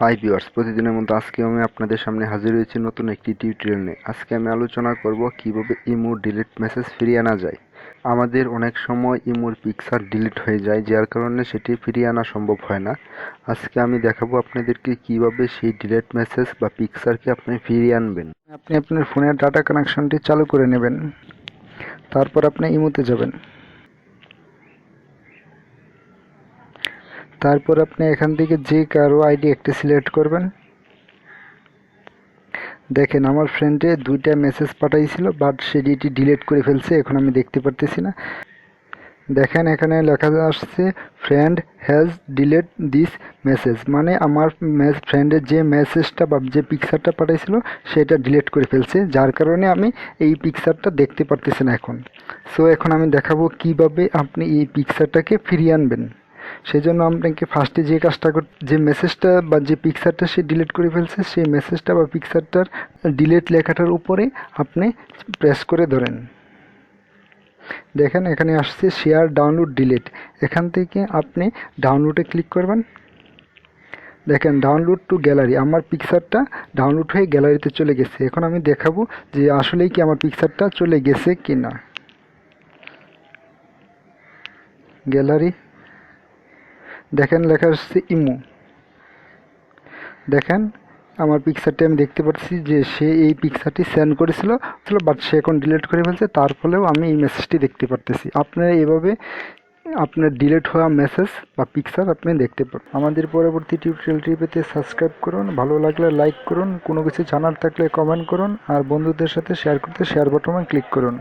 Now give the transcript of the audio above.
Hi viewers, প্রতিদিনের মতো আজকে আমি আপনাদের সামনে হাজির হয়েছি নতুন একটি টিউটোরিয়াল নিয়ে। আজকে আমি আলোচনা করব কিভাবে ইমোর ডিলিট মেসেজ ফিরিয়ে আনা যায়। আমাদের অনেক সময় ইমোর পিকচার ডিলিট হয়ে যায়, যার কারণে সেটি ফিরিয়ে আনা সম্ভব হয় না। আজকে আমি দেখাবো আপনাদেরকে কিভাবে সেই ডিলিট মেসেজ বা পিকচারকে আপনি ফিরিয়ে আনবেন। আপনি আপনার ফোনের ডাটা কানেকশনটি চালু করে নেবেন। তারপর আপনি ইমোতে যাবেন। তারপর আপনি এখান থেকে যে কারো আইডি একটি সিলেক্ট করবেন। দেখেন আমার ফ্রেন্ডে 2টা মেসেজ পাঠাইছিল, বাট সেটি ডিলিট করে ফেলছে, এখন আমি দেখতে পারতেছি না। দেখেন এখানে লেখা আসছে friend has delete this message, মানে আমার ফ্রেন্ডের যে মেসেজটা বা যে পিকচারটা পাঠাইছিল সেটা ডিলিট করে ফেলছে, যার কারণে আমি এই পিকচারটা দেখতে পারতেছি না এখন। সো এখন আমি দেখাবো কিভাবে আপনি এই পিকচারটাকে ফিরিয়ে আনবেন। সেই জন্য আপনাকে ফার্স্টে যে কাজটা যে মেসেজটা বা যে পিকচারটা সে ডিলিট করে ফেলছে সেই মেসেজটা বা পিকচারটার ডিলিট লেখাটার উপরে আপনি প্রেস করে ধরেন। দেখেন এখানে আসছে শেয়ার ডাউনলোড ডিলিট, এখান থেকে আপনি ডাউনলোডে ক্লিক করবেন। দেখেন ডাউনলোড টু গ্যালারি, আমার পিকচারটা ডাউনলোড হয়ে গ্যালারিতে চলে গেছে। এখন আমি দেখাবো যে আসলেই কি আমার পিকচারটা চলে গেছে কি না। গ্যালারি, দেখেন লেখা আসছে ইমো। দেখেন আমার পিকচারটি আমি দেখতে পাচ্ছি যে সে এই পিকচারটি সেন্ড করেছিল, বাট সে এখন ডিলিট করে ফেলছে, তার ফলেও আমি এই মেসেজটি দেখতে পারতেছি। আপনারা এভাবে আপনার ডিলিট হওয়া মেসেজ বা পিকচার আপনি দেখতে পাবেন। আমাদের পরবর্তী টিউটোরিয়ালটি পেতে সাবস্ক্রাইব করুন, ভালো লাগলে লাইক করুন, কোনো কিছু জানার থাকলে কমেন্ট করুন, আর বন্ধুদের সাথে শেয়ার করতে শেয়ার বাটনে ক্লিক করুন।